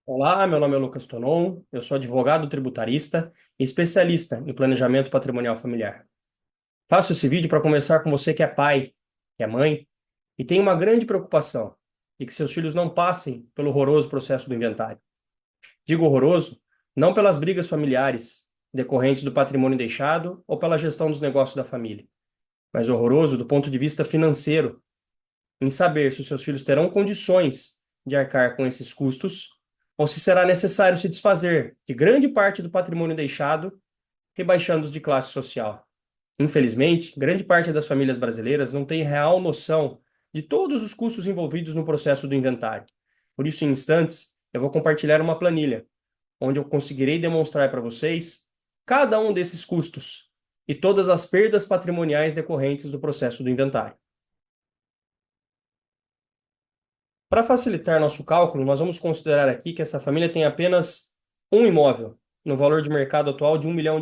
Olá, meu nome é Lucas Tonon, eu sou advogado tributarista e especialista em planejamento patrimonial familiar. Faço esse vídeo para conversar com você que é pai, que é mãe e tem uma grande preocupação de que seus filhos não passem pelo horroroso processo do inventário. Digo horroroso não pelas brigas familiares decorrentes do patrimônio deixado ou pela gestão dos negócios da família, mas horroroso do ponto de vista financeiro, em saber se os seus filhos terão condições de arcar com esses custos ou se será necessário se desfazer de grande parte do patrimônio deixado, rebaixando-os de classe social. Infelizmente, grande parte das famílias brasileiras não tem real noção de todos os custos envolvidos no processo do inventário. Por isso, em instantes, eu vou compartilhar uma planilha, onde eu conseguirei demonstrar para vocês cada um desses custos e todas as perdas patrimoniais decorrentes do processo do inventário. Para facilitar nosso cálculo, nós vamos considerar aqui que essa família tem apenas um imóvel, no valor de mercado atual de R$ 1 milhão.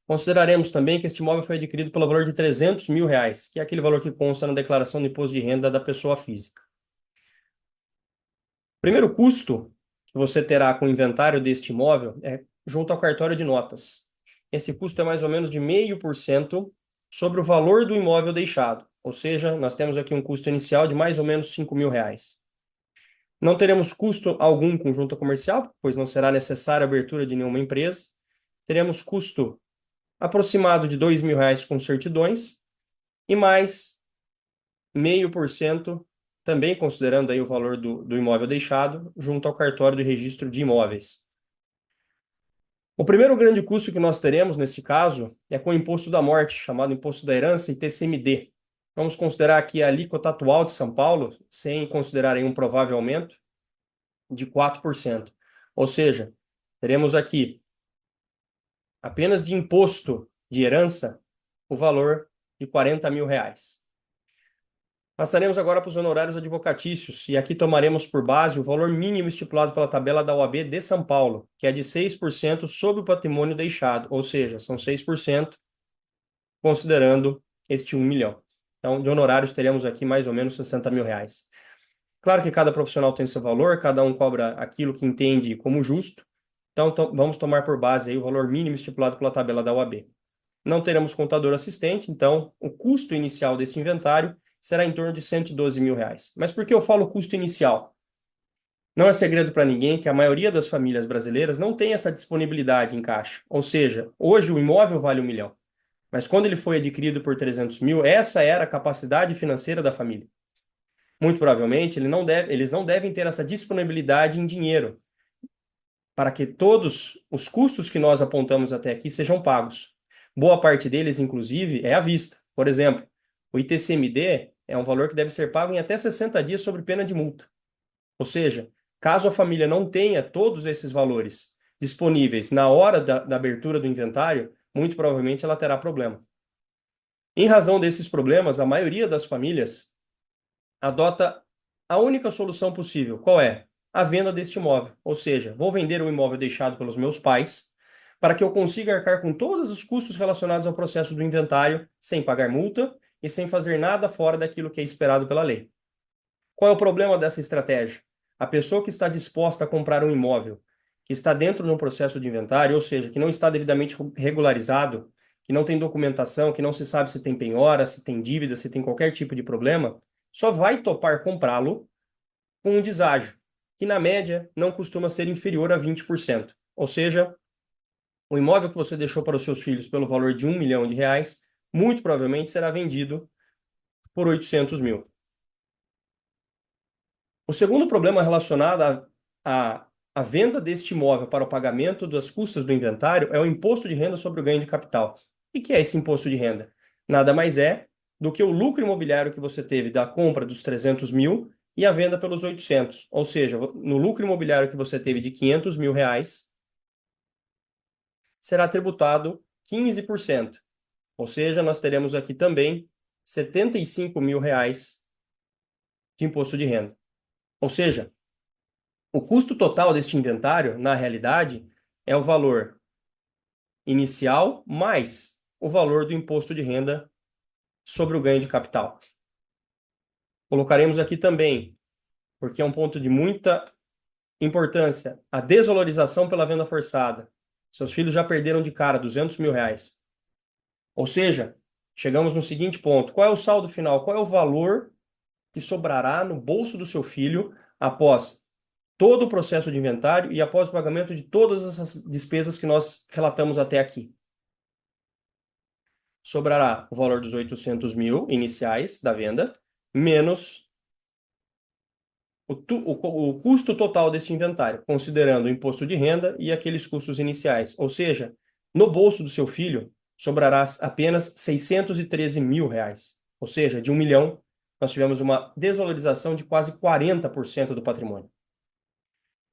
Consideraremos também que este imóvel foi adquirido pelo valor de R$ 300 mil, que é aquele valor que consta na declaração de imposto de renda da pessoa física. O primeiro custo que você terá com o inventário deste imóvel é junto ao cartório de notas. Esse custo é mais ou menos de 0,5% sobre o valor do imóvel deixado, ou seja, nós temos aqui um custo inicial de mais ou menos R$ 5.000. Não teremos custo algum com junta comercial, pois não será necessária a abertura de nenhuma empresa. Teremos custo aproximado de R$ 2.000 com certidões e mais 0,5%, também considerando aí o valor do imóvel deixado, junto ao cartório de registro de imóveis. O primeiro grande custo que nós teremos nesse caso é com o imposto da morte, chamado imposto da herança e TCMD. Vamos considerar aqui a alíquota atual de São Paulo, sem considerar aí um provável aumento, de 4%. Ou seja, teremos aqui apenas de imposto de herança o valor de R$ 40.000. Passaremos agora para os honorários advocatícios, e aqui tomaremos por base o valor mínimo estipulado pela tabela da OAB de São Paulo, que é de 6% sobre o patrimônio deixado, ou seja, são 6% considerando este 1 milhão. Então, de honorários teremos aqui mais ou menos R$ 60.000. Claro que cada profissional tem seu valor, cada um cobra aquilo que entende como justo, então vamos tomar por base aí o valor mínimo estipulado pela tabela da OAB. Não teremos contador assistente, então o custo inicial desse inventário será em torno de R$ 112.000. Mas por que eu falo custo inicial? Não é segredo para ninguém que a maioria das famílias brasileiras não tem essa disponibilidade em caixa. Ou seja, hoje o imóvel vale 1 milhão, mas quando ele foi adquirido por 300 mil, essa era a capacidade financeira da família. Muito provavelmente, eles não devem ter essa disponibilidade em dinheiro para que todos os custos que nós apontamos até aqui sejam pagos. Boa parte deles, inclusive, é à vista. Por exemplo, o ITCMD é um valor que deve ser pago em até 60 dias sob pena de multa. Ou seja, caso a família não tenha todos esses valores disponíveis na hora da abertura do inventário, muito provavelmente ela terá problema. Em razão desses problemas, a maioria das famílias adota a única solução possível. Qual é? A venda deste imóvel. Ou seja, vou vender o imóvel deixado pelos meus pais para que eu consiga arcar com todos os custos relacionados ao processo do inventário, sem pagar multa e sem fazer nada fora daquilo que é esperado pela lei. Qual é o problema dessa estratégia? A pessoa que está disposta a comprar um imóvel, que está dentro de um processo de inventário, ou seja, que não está devidamente regularizado, que não tem documentação, que não se sabe se tem penhora, se tem dívida, se tem qualquer tipo de problema, só vai topar comprá-lo com um deságio, que na média não costuma ser inferior a 20%. Ou seja, o imóvel que você deixou para os seus filhos pelo valor de R$ 1 milhão, muito provavelmente será vendido por 800 mil. O segundo problema relacionado à venda deste imóvel para o pagamento das custas do inventário é o imposto de renda sobre o ganho de capital. O que é esse imposto de renda? Nada mais é do que o lucro imobiliário que você teve da compra dos 300 mil e a venda pelos 800. Ou seja, no lucro imobiliário que você teve de R$ 500.000, será tributado 15%. Ou seja, nós teremos aqui também R$ 75.000 de imposto de renda. Ou seja, o custo total deste inventário, na realidade, é o valor inicial mais o valor do imposto de renda sobre o ganho de capital. Colocaremos aqui também, porque é um ponto de muita Importância, a desvalorização pela venda forçada. Seus filhos já perderam de cara R$ 200 mil. Ou seja, chegamos no seguinte ponto: qual é o saldo final? Qual é o valor que sobrará no bolso do seu filho após todo o processo de inventário e após o pagamento de todas essas despesas que nós relatamos até aqui? Sobrará o valor dos 800 mil iniciais da venda, menos o custo total desse inventário, considerando o imposto de renda e aqueles custos iniciais. Ou seja, no bolso do seu filho sobrará apenas 613 mil reais. Ou seja, de 1 milhão, nós tivemos uma desvalorização de quase 40% do patrimônio.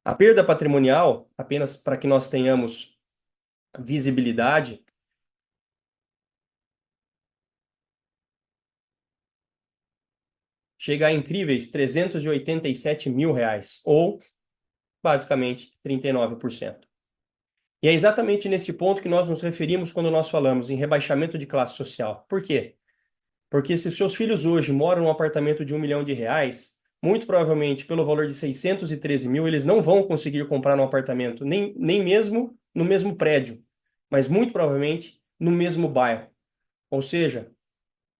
A perda patrimonial, apenas para que nós tenhamos visibilidade, chega a incríveis 387 mil reais, ou basicamente 39%. E é exatamente neste ponto que nós nos referimos quando nós falamos em rebaixamento de classe social. Por quê? Porque se seus filhos hoje moram num apartamento de R$ 1 milhão, muito provavelmente pelo valor de 613 mil, eles não vão conseguir comprar um apartamento, nem mesmo no mesmo prédio, mas muito provavelmente no mesmo bairro. Ou seja,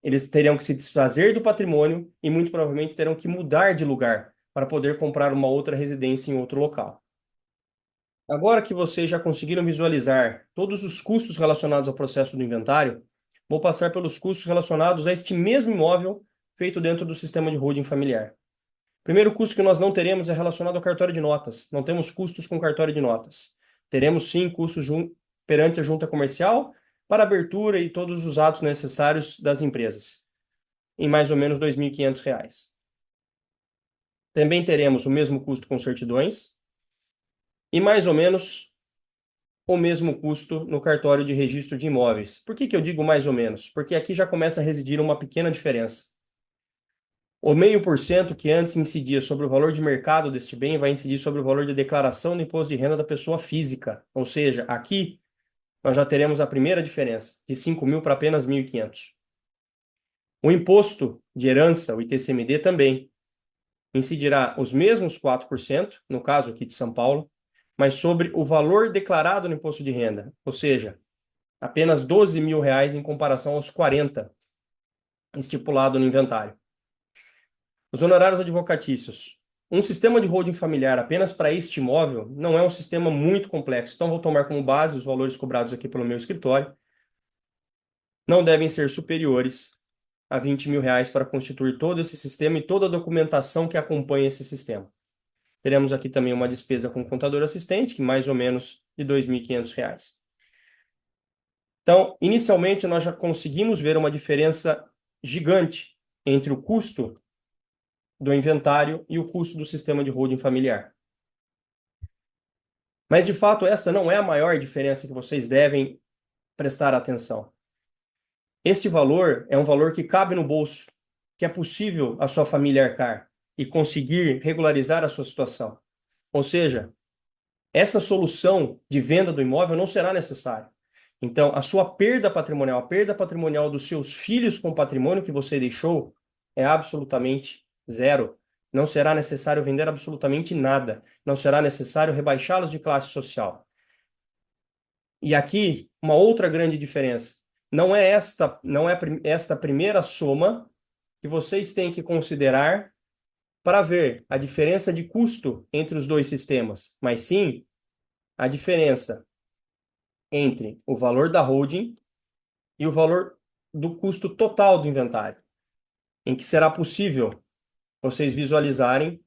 eles terão que se desfazer do patrimônio e muito provavelmente terão que mudar de lugar para poder comprar uma outra residência em outro local. Agora que vocês já conseguiram visualizar todos os custos relacionados ao processo do inventário, vou passar pelos custos relacionados a este mesmo imóvel feito dentro do sistema de holding familiar. O primeiro custo que nós não teremos é relacionado ao cartório de notas. Não temos custos com cartório de notas. Teremos sim custos perante a junta comercial para abertura e todos os atos necessários das empresas, em mais ou menos R$ 2.500. Também teremos o mesmo custo com certidões e mais ou menos o mesmo custo no cartório de registro de imóveis. Por que eu digo mais ou menos? Porque aqui já começa a residir uma pequena diferença. O 0,5% que antes incidia sobre o valor de mercado deste bem vai incidir sobre o valor de declaração do imposto de renda da pessoa física. Ou seja, aqui nós já teremos a primeira diferença, de 5 mil para apenas 1.500. O imposto de herança, o ITCMD, também incidirá os mesmos 4%, no caso aqui de São Paulo, mas sobre o valor declarado no imposto de renda, ou seja, apenas R$ 12 mil em comparação aos 40 estipulado no inventário. Os honorários advocatícios. Um sistema de holding familiar apenas para este imóvel não é um sistema muito complexo, então vou tomar como base os valores cobrados aqui pelo meu escritório. Não devem ser superiores a R$ 20 mil para constituir todo esse sistema e toda a documentação que acompanha esse sistema. Teremos aqui também uma despesa com contador assistente, que mais ou menos de R$ 2.500. Então, inicialmente, nós já conseguimos ver uma diferença gigante entre o custo do inventário e o custo do sistema de holding familiar. Mas, de fato, esta não é a maior diferença que vocês devem prestar atenção. Este valor é um valor que cabe no bolso, que é possível a sua família arcar e conseguir regularizar a sua situação. Ou seja, essa solução de venda do imóvel não será necessária. Então, a sua perda patrimonial, a perda patrimonial dos seus filhos com o patrimônio que você deixou é absolutamente zero. Não será necessário vender absolutamente nada. Não será necessário rebaixá-los de classe social. E aqui, uma outra grande diferença. Não é esta primeira soma que vocês têm que considerar para ver a diferença de custo entre os dois sistemas, mas sim a diferença entre o valor da holding e o valor do custo total do inventário, em que será possível vocês visualizarem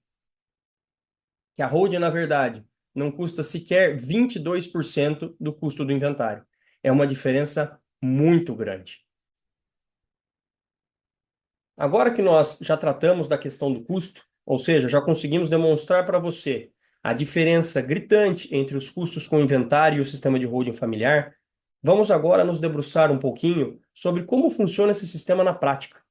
que a holding, na verdade, não custa sequer 22% do custo do inventário. É uma diferença muito grande. Agora que nós já tratamos da questão do custo, ou seja, já conseguimos demonstrar para você a diferença gritante entre os custos com inventário e o sistema de holding familiar, vamos agora nos debruçar um pouquinho sobre como funciona esse sistema na prática.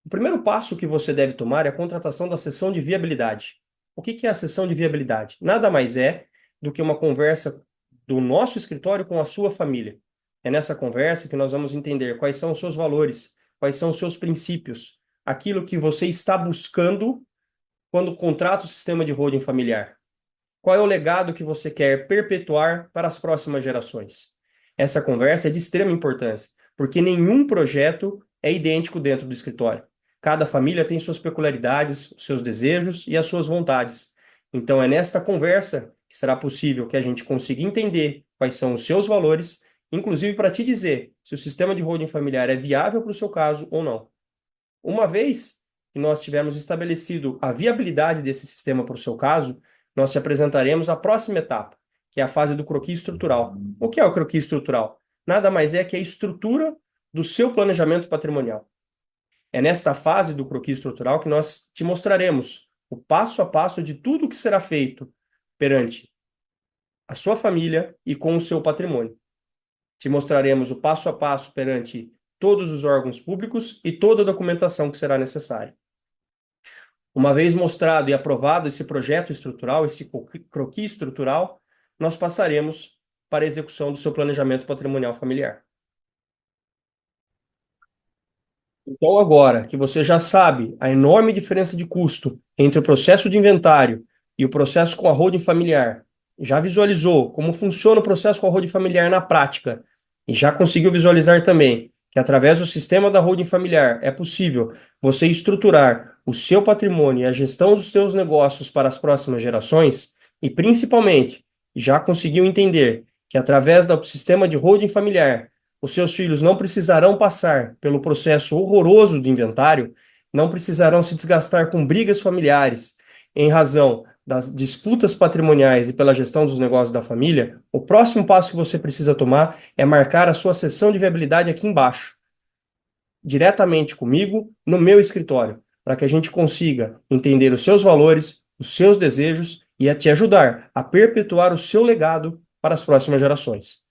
O primeiro passo que você deve tomar é a contratação da sessão de viabilidade. O que é a sessão de viabilidade? Nada mais é do que uma conversa do nosso escritório com a sua família. É nessa conversa que nós vamos entender quais são os seus valores, quais são os seus princípios, aquilo que você está buscando quando contrata o sistema de holding familiar. Qual é o legado que você quer perpetuar para as próximas gerações? Essa conversa é de extrema importância, porque nenhum projeto é idêntico dentro do escritório. Cada família tem suas peculiaridades, seus desejos e as suas vontades. Então, é nesta conversa que será possível que a gente consiga entender quais são os seus valores, inclusive para te dizer se o sistema de holding familiar é viável para o seu caso ou não. Uma vez que nós tivermos estabelecido a viabilidade desse sistema para o seu caso, nós te apresentaremos a próxima etapa, que é a fase do croquis estrutural. O que é o croquis estrutural? Nada mais é que a estrutura do seu planejamento patrimonial. É nesta fase do croquis estrutural que nós te mostraremos o passo a passo de tudo o que será feito perante a sua família e com o seu patrimônio. Te mostraremos o passo a passo perante todos os órgãos públicos e toda a documentação que será necessária. Uma vez mostrado e aprovado esse projeto estrutural, esse croquis estrutural, nós passaremos para a execução do seu planejamento patrimonial familiar. Então, agora que você já sabe a enorme diferença de custo entre o processo de inventário e o processo com a holding familiar, já visualizou como funciona o processo com a holding familiar na prática e já conseguiu visualizar também que através do sistema da holding familiar é possível você estruturar o seu patrimônio e a gestão dos seus negócios para as próximas gerações e, principalmente, já conseguiu entender que através do sistema de holding familiar os seus filhos não precisarão passar pelo processo horroroso do inventário, não precisarão se desgastar com brigas familiares em razão das disputas patrimoniais e pela gestão dos negócios da família. O próximo passo que você precisa tomar é marcar a sua sessão de viabilidade aqui embaixo, diretamente comigo, no meu escritório, para que a gente consiga entender os seus valores, os seus desejos e a te ajudar a perpetuar o seu legado para as próximas gerações.